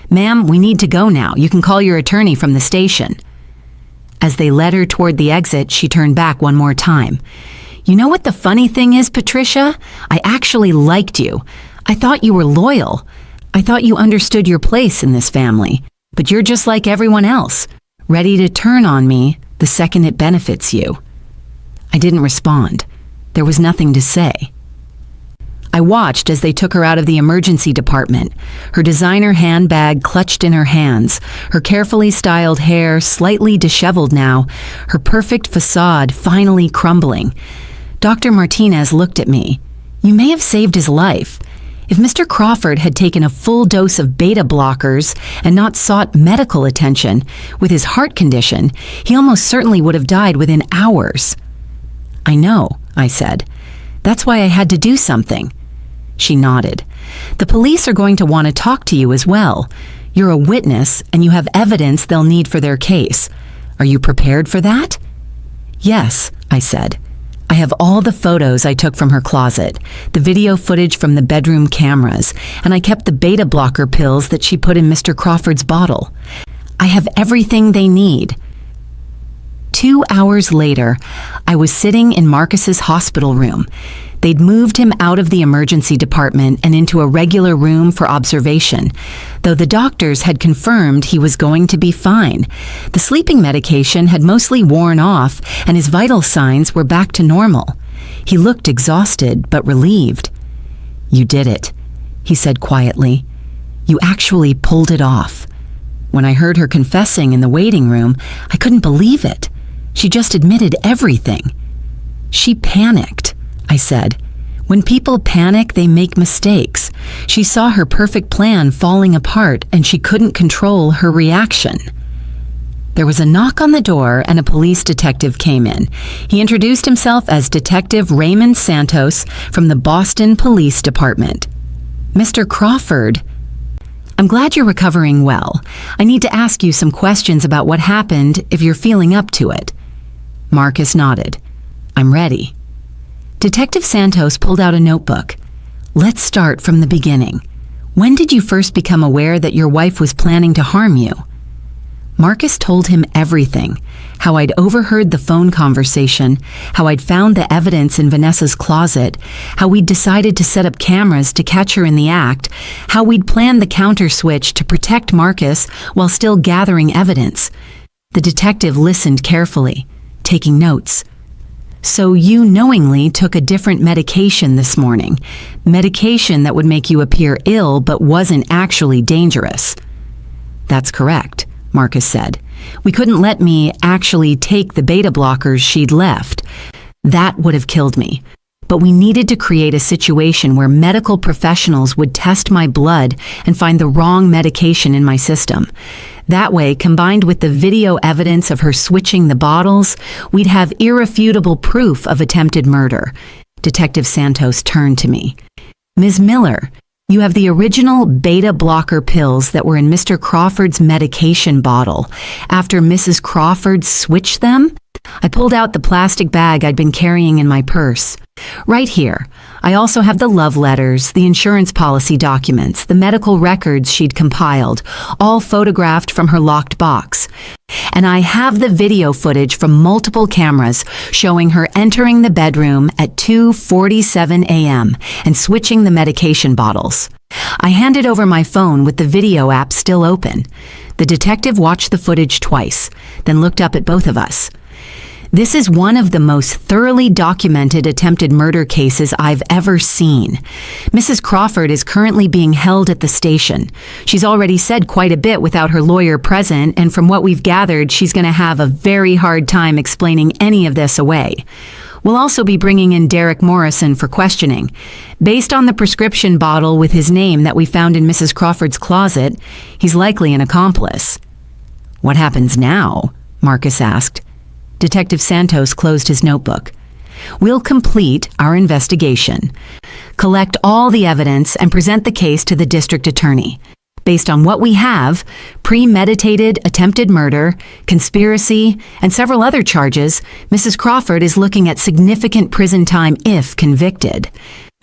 Ma'am, we need to go now. You can call your attorney from the station. As they led her toward the exit, she turned back one more time. You know what the funny thing is, Patricia? I actually liked you. I thought you were loyal. I thought you understood your place in this family. But you're just like everyone else, ready to turn on me the second it benefits you. I didn't respond. There was nothing to say. I watched as they took her out of the emergency department, her designer handbag clutched in her hands, her carefully styled hair slightly disheveled now, her perfect facade finally crumbling. Dr. Martinez looked at me. You may have saved his life. If Mr. Crawford had taken a full dose of beta blockers and not sought medical attention with his heart condition, he almost certainly would have died within hours. I know, I said. That's why I had to do something. She nodded. The police are going to want to talk to you as well. You're a witness and you have evidence they'll need for their case. Are you prepared for that? Yes, I said. I have all the photos I took from her closet, the video footage from the bedroom cameras, and I kept the beta blocker pills that she put in Mr. Crawford's bottle. I have everything they need. 2 hours later, I was sitting in Marcus's hospital room. They'd moved him out of the emergency department and into a regular room for observation, though the doctors had confirmed he was going to be fine. The sleeping medication had mostly worn off, and his vital signs were back to normal. He looked exhausted, but relieved. You did it, he said quietly. You actually pulled it off. When I heard her confessing in the waiting room, I couldn't believe it. She just admitted everything. She panicked, I said. When people panic, they make mistakes. She saw her perfect plan falling apart and she couldn't control her reaction. There was a knock on the door and a police detective came in. He introduced himself as Detective Raymond Santos from the Boston Police Department. Mr. Crawford, I'm glad you're recovering well. I need to ask you some questions about what happened if you're feeling up to it. Marcus nodded. I'm ready. Detective Santos pulled out a notebook. Let's start from the beginning. When did you first become aware that your wife was planning to harm you? Marcus told him everything, how I'd overheard the phone conversation, how I'd found the evidence in Vanessa's closet, how we'd decided to set up cameras to catch her in the act, how we'd planned the counter switch to protect Marcus while still gathering evidence. The detective listened carefully, taking notes. So you knowingly took a different medication this morning, medication that would make you appear ill but wasn't actually dangerous. That's correct, Marcus said. We couldn't let me actually take the beta blockers she'd left. That would have killed me. But we needed to create a situation where medical professionals would test my blood and find the wrong medication in my system. That way, combined with the video evidence of her switching the bottles, we'd have irrefutable proof of attempted murder. Detective Santos turned to me. Ms. Miller, you have the original beta blocker pills that were in Mr. Crawford's medication bottle. After Mrs. Crawford switched them, I pulled out the plastic bag I'd been carrying in my purse. Right here, I also have the love letters, the insurance policy documents, the medical records she'd compiled, all photographed from her locked box. And I have the video footage from multiple cameras showing her entering the bedroom at 2:47 a.m. and switching the medication bottles. I handed over my phone with the video app still open. The detective watched the footage twice, then looked up at both of us. This is one of the most thoroughly documented attempted murder cases I've ever seen. Mrs. Crawford is currently being held at the station. She's already said quite a bit without her lawyer present, and from what we've gathered, she's going to have a very hard time explaining any of this away. We'll also be bringing in Derek Morrison for questioning. Based on the prescription bottle with his name that we found in Mrs. Crawford's closet, he's likely an accomplice. What happens now? Marcus asked. Detective Santos closed his notebook. We'll complete our investigation, collect all the evidence, and present the case to the district attorney. Based on what we have, premeditated attempted murder, conspiracy, and several other charges, Mrs. Crawford is looking at significant prison time if convicted.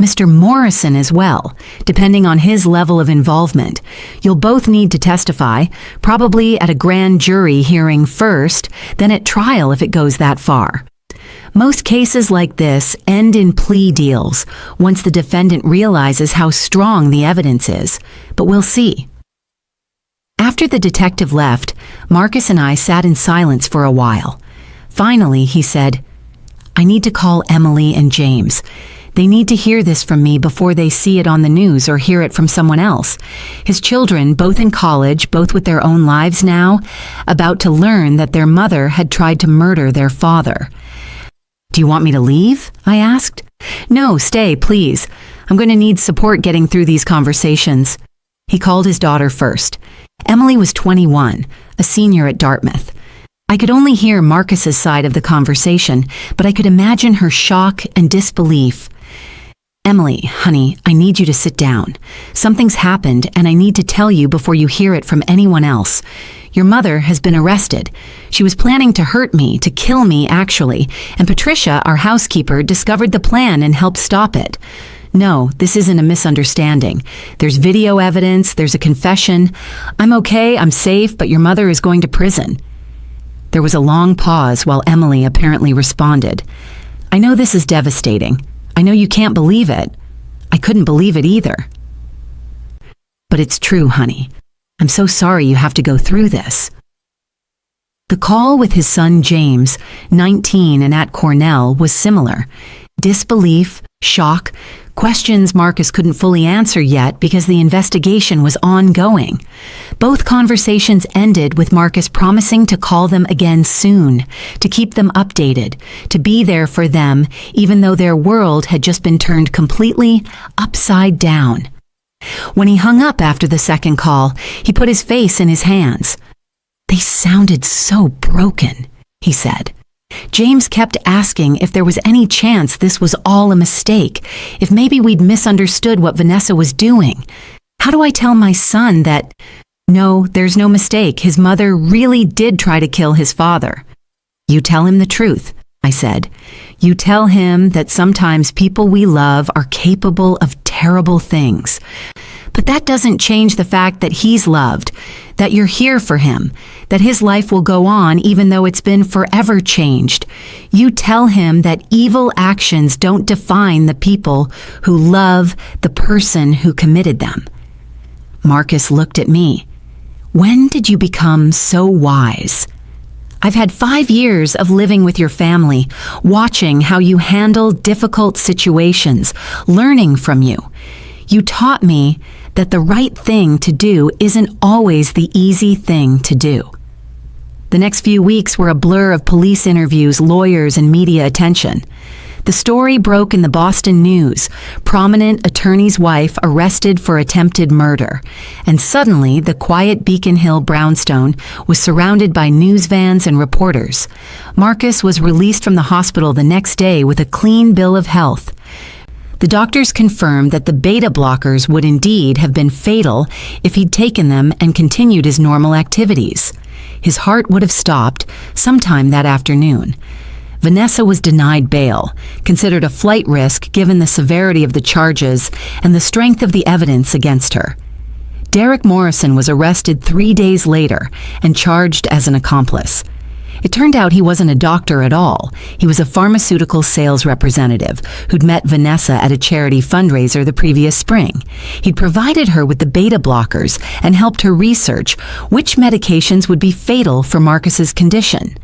Mr. Morrison as well, depending on his level of involvement. You'll both need to testify, probably at a grand jury hearing first, then at trial if it goes that far. Most cases like this end in plea deals once the defendant realizes how strong the evidence is, but we'll see. After the detective left, Marcus and I sat in silence for a while. Finally, he said, I need to call Emily and James. They need to hear this from me before they see it on the news or hear it from someone else. His children, both in college, both with their own lives now, about to learn that their mother had tried to murder their father. Do you want me to leave? I asked. No, stay, please. I'm going to need support getting through these conversations. He called his daughter first. Emily was 21, a senior at Dartmouth. I could only hear Marcus's side of the conversation, but I could imagine her shock and disbelief. Emily, honey, I need you to sit down. Something's happened, and I need to tell you before you hear it from anyone else. Your mother has been arrested. She was planning to hurt me, to kill me, actually, and Patricia, our housekeeper, discovered the plan and helped stop it. No, this isn't a misunderstanding. There's video evidence, there's a confession. I'm okay, I'm safe, but your mother is going to prison. There was a long pause while Emily apparently responded. I know this is devastating. I know you can't believe it. I couldn't believe it either. But it's true, honey. I'm so sorry you have to go through this. The call with his son James, 19 and at Cornell, was similar. Disbelief, shock, questions Marcus couldn't fully answer yet because the investigation was ongoing. Both conversations ended with Marcus promising to call them again soon, to keep them updated, to be there for them, even though their world had just been turned completely upside down. When he hung up after the second call, he put his face in his hands. They sounded so broken, he said. James kept asking if there was any chance this was all a mistake, if maybe we'd misunderstood what Vanessa was doing. How do I tell my son that, no, there's no mistake, his mother really did try to kill his father? You tell him the truth, I said. You tell him that sometimes people we love are capable of terrible things. But that doesn't change the fact that he's loved, that you're here for him, that his life will go on even though it's been forever changed. You tell him that evil actions don't define the people who love the person who committed them. Marcus looked at me. When did you become so wise? I've had 5 years of living with your family, watching how you handle difficult situations, learning from you. You taught me that the right thing to do isn't always the easy thing to do. The next few weeks were a blur of police interviews, lawyers, and media attention. The story broke in the Boston News, prominent attorney's wife arrested for attempted murder, and suddenly the quiet Beacon Hill brownstone was surrounded by news vans and reporters. Marcus was released from the hospital the next day with a clean bill of health. The doctors confirmed that the beta blockers would indeed have been fatal if he'd taken them and continued his normal activities. His heart would have stopped sometime that afternoon. Vanessa was denied bail, considered a flight risk given the severity of the charges and the strength of the evidence against her. Derek Morrison was arrested 3 days later and charged as an accomplice. It turned out he wasn't a doctor at all. He was a pharmaceutical sales representative who'd met Vanessa at a charity fundraiser the previous spring. He'd provided her with the beta blockers and helped her research which medications would be fatal for Marcus's condition.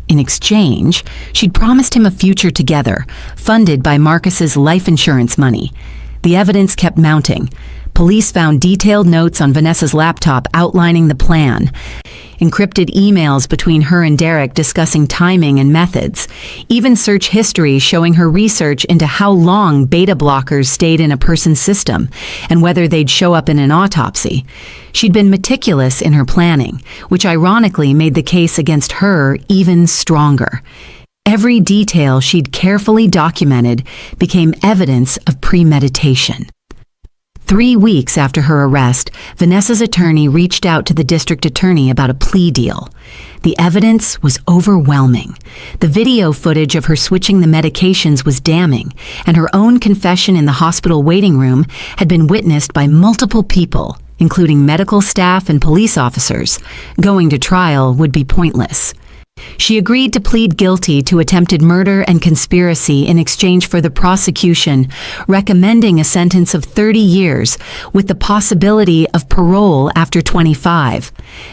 In exchange, she'd promised him a future together, funded by Marcus's life insurance money. The evidence kept mounting. Police found detailed notes on Vanessa's laptop outlining the plan, encrypted emails between her and Derek discussing timing and methods, even search history showing her research into how long beta blockers stayed in a person's system and whether they'd show up in an autopsy. She'd been meticulous in her planning, which ironically made the case against her even stronger. Every detail she'd carefully documented became evidence of premeditation. 3 weeks after her arrest, Vanessa's attorney reached out to the district attorney about a plea deal. The evidence was overwhelming. The video footage of her switching the medications was damning, and her own confession in the hospital waiting room had been witnessed by multiple people, including medical staff and police officers. Going to trial would be pointless. She agreed to plead guilty to attempted murder and conspiracy in exchange for the prosecution recommending a sentence of 30 years with the possibility of parole after 25.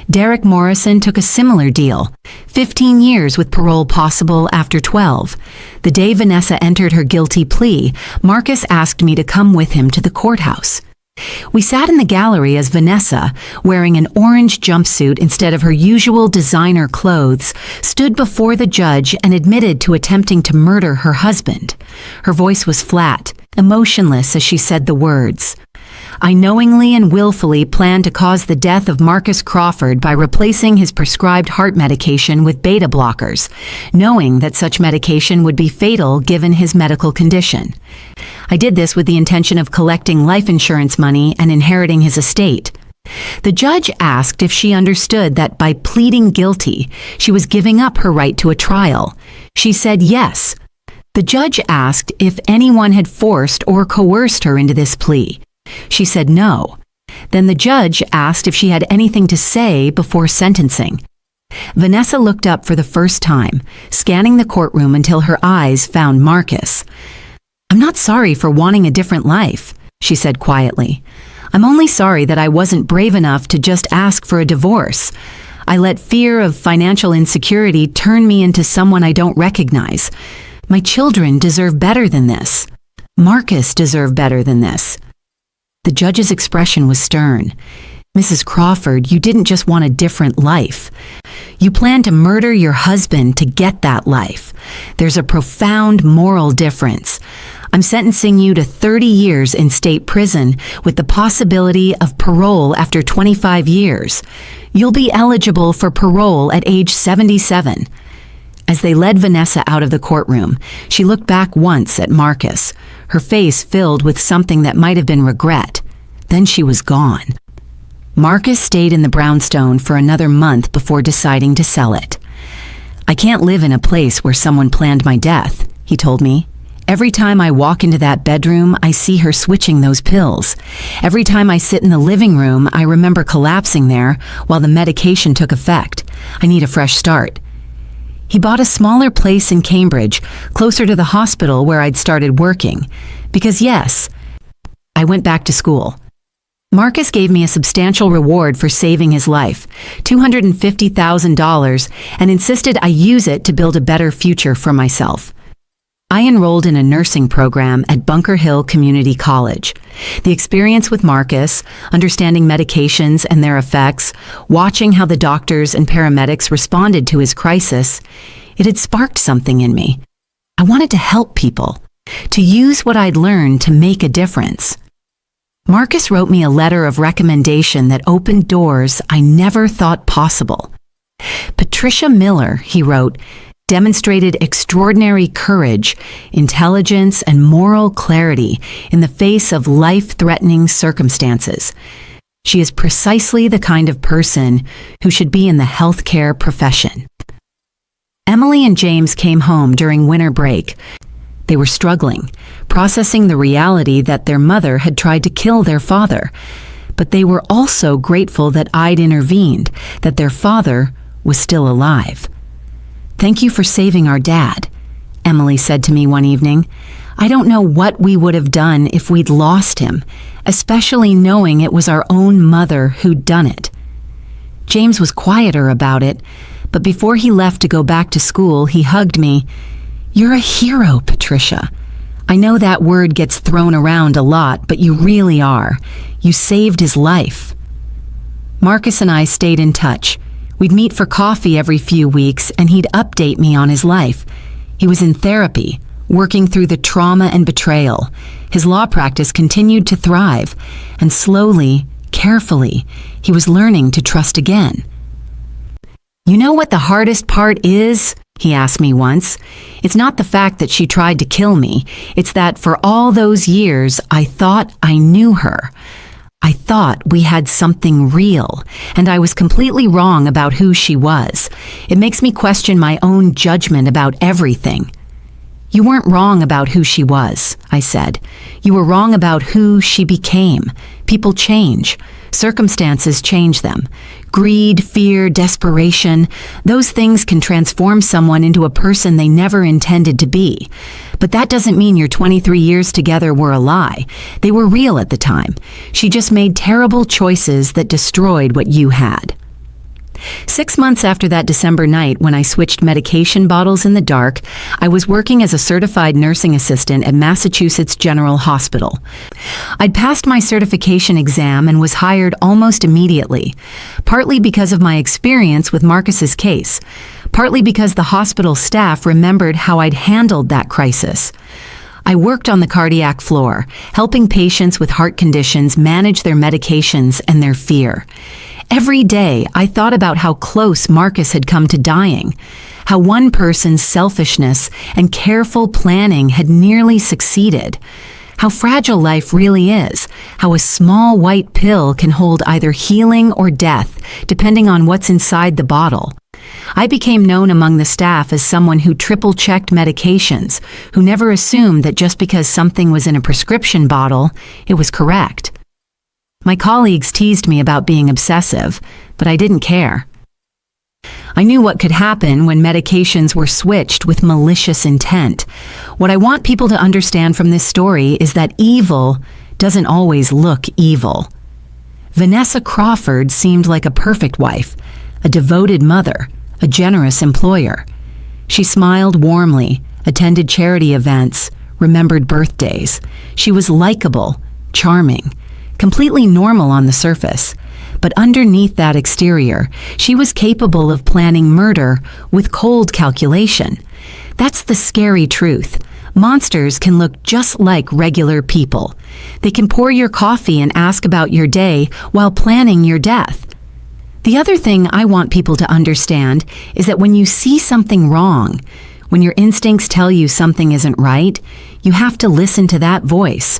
Derek Morrison took a similar deal, 15 years with parole possible after 12. The day Vanessa entered her guilty plea, Marcus asked me to come with him to the courthouse. We sat in the gallery as Vanessa, wearing an orange jumpsuit instead of her usual designer clothes, stood before the judge and admitted to attempting to murder her husband. Her voice was flat, emotionless as she said the words. I knowingly and willfully planned to cause the death of Marcus Crawford by replacing his prescribed heart medication with beta blockers, knowing that such medication would be fatal given his medical condition. I did this with the intention of collecting life insurance money and inheriting his estate. The judge asked if she understood that by pleading guilty, she was giving up her right to a trial. She said yes. The judge asked if anyone had forced or coerced her into this plea. She said no. Then the judge asked if she had anything to say before sentencing. Vanessa looked up for the first time, scanning the courtroom until her eyes found Marcus. I'm not sorry for wanting a different life, she said quietly. I'm only sorry that I wasn't brave enough to just ask for a divorce. I let fear of financial insecurity turn me into someone I don't recognize. My children deserve better than this. Marcus deserved better than this. The judge's expression was stern. Mrs. Crawford, you didn't just want a different life. You planned to murder your husband to get that life. There's a profound moral difference. I'm sentencing you to 30 years in state prison with the possibility of parole after 25 years. You'll be eligible for parole at age 77. As they led Vanessa out of the courtroom, she looked back once at Marcus, her face filled with something that might have been regret. Then she was gone. Marcus stayed in the brownstone for another month before deciding to sell it. I can't live in a place where someone planned my death, he told me. Every time I walk into that bedroom, I see her switching those pills. Every time I sit in the living room, I remember collapsing there while the medication took effect. I need a fresh start. He bought a smaller place in Cambridge, closer to the hospital where I'd started working. Because yes, I went back to school. Marcus gave me a substantial reward for saving his life, $250,000, and insisted I use it to build a better future for myself. I enrolled in a nursing program at Bunker Hill Community College. The experience with Marcus, understanding medications and their effects, watching how the doctors and paramedics responded to his crisis, it had sparked something in me. I wanted to help people, to use what I'd learned to make a difference. Marcus wrote me a letter of recommendation that opened doors I never thought possible. Patricia Miller, he wrote, demonstrated extraordinary courage, intelligence, and moral clarity in the face of life-threatening circumstances. She is precisely the kind of person who should be in the healthcare profession. Emily and James came home during winter break. They were struggling, processing the reality that their mother had tried to kill their father. But they were also grateful that I'd intervened, that their father was still alive. "Thank you for saving our dad," Emily said to me one evening. "I don't know what we would have done if we'd lost him, especially knowing it was our own mother who'd done it." James was quieter about it, but before he left to go back to school, he hugged me. "You're a hero, Patricia. I know that word gets thrown around a lot, but you really are. You saved his life." Marcus and I stayed in touch. We'd meet for coffee every few weeks, and he'd update me on his life. He was in therapy, working through the trauma and betrayal. His law practice continued to thrive, and slowly, carefully, he was learning to trust again. "You know what the hardest part is?" he asked me once. "It's not the fact that she tried to kill me. It's that for all those years, I thought I knew her. I thought we had something real, and I was completely wrong about who she was. It makes me question my own judgment about everything." "You weren't wrong about who she was," I said. "You were wrong about who she became. People change. Circumstances change them. Greed, fear, desperation, those things can transform someone into a person they never intended to be. But that doesn't mean your 23 years together were a lie. They were real at the time. She just made terrible choices that destroyed what you had." 6 months after that December night when I switched medication bottles in the dark, I was working as a certified nursing assistant at Massachusetts General Hospital. I'd passed my certification exam and was hired almost immediately, partly because of my experience with Marcus's case, partly because the hospital staff remembered how I'd handled that crisis. I worked on the cardiac floor, helping patients with heart conditions manage their medications and their fear. Every day, I thought about how close Marcus had come to dying, how one person's selfishness and careful planning had nearly succeeded, how fragile life really is, how a small white pill can hold either healing or death, depending on what's inside the bottle. I became known among the staff as someone who triple-checked medications, who never assumed that just because something was in a prescription bottle, it was correct. My colleagues teased me about being obsessive, but I didn't care. I knew what could happen when medications were switched with malicious intent. What I want people to understand from this story is that evil doesn't always look evil. Vanessa Crawford seemed like a perfect wife, a devoted mother, a generous employer. She smiled warmly, attended charity events, remembered birthdays. She was likable, charming, completely normal on the surface. But underneath that exterior, she was capable of planning murder with cold calculation. That's the scary truth. Monsters can look just like regular people. They can pour your coffee and ask about your day while planning your death. The other thing I want people to understand is that when you see something wrong, when your instincts tell you something isn't right, you have to listen to that voice.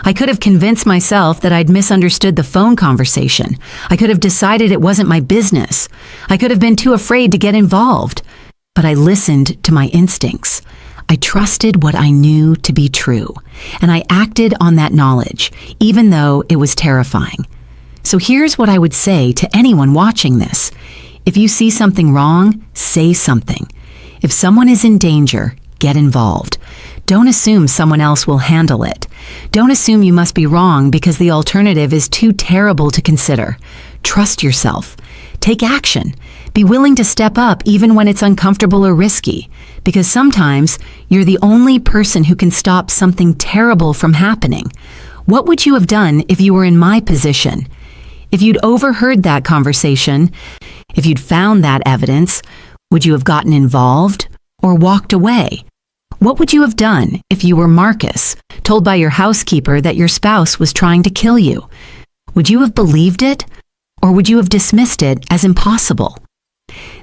I could have convinced myself that I'd misunderstood the phone conversation. I could have decided it wasn't my business. I could have been too afraid to get involved. but I listened to my instincts. I trusted what I knew to be true, and I acted on that knowledge, even though it was terrifying. So here's what I would say to anyone watching this. If you see something wrong, say something. If someone is in danger, get involved. Don't assume someone else will handle it. Don't assume you must be wrong because the alternative is too terrible to consider. Trust yourself. Take action. Be willing to step up even when it's uncomfortable or risky, because sometimes you're the only person who can stop something terrible from happening. What would you have done if you were in my position? If you'd overheard that conversation, if you'd found that evidence, would you have gotten involved or walked away? What would you have done if you were Marcus, told by your housekeeper that your spouse was trying to kill you? Would you have believed it, or would you have dismissed it as impossible?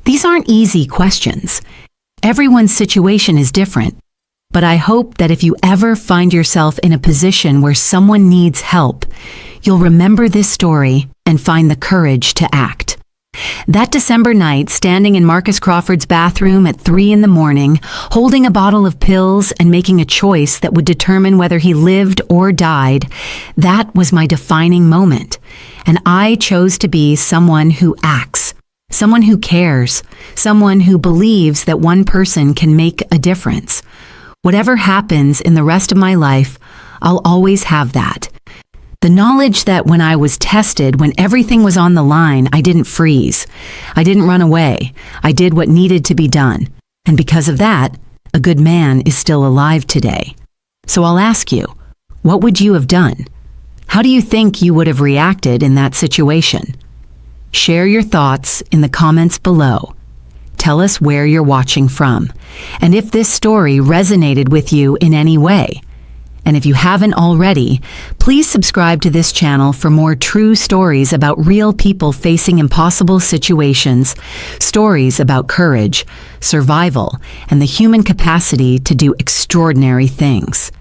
These aren't easy questions. Everyone's situation is different, but I hope that if you ever find yourself in a position where someone needs help, you'll remember this story and find the courage to act. That December night, standing in Marcus Crawford's bathroom at 3 a.m, holding a bottle of pills and making a choice that would determine whether he lived or died, that was my defining moment. And I chose to be someone who acts, someone who cares, someone who believes that one person can make a difference. Whatever happens in the rest of my life, I'll always have that. The knowledge that when I was tested, when everything was on the line, I didn't freeze. I didn't run away. I did what needed to be done. And because of that, a good man is still alive today. So I'll ask you, what would you have done? How do you think you would have reacted in that situation? Share your thoughts in the comments below. Tell us where you're watching from, and if this story resonated with you in any way. And if you haven't already, please subscribe to this channel for more true stories about real people facing impossible situations, stories about courage, survival, and the human capacity to do extraordinary things.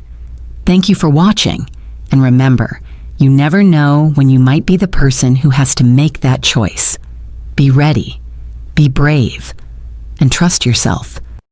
Thank you for watching, and remember, you never know when you might be the person who has to make that choice. Be ready, be brave, and trust yourself.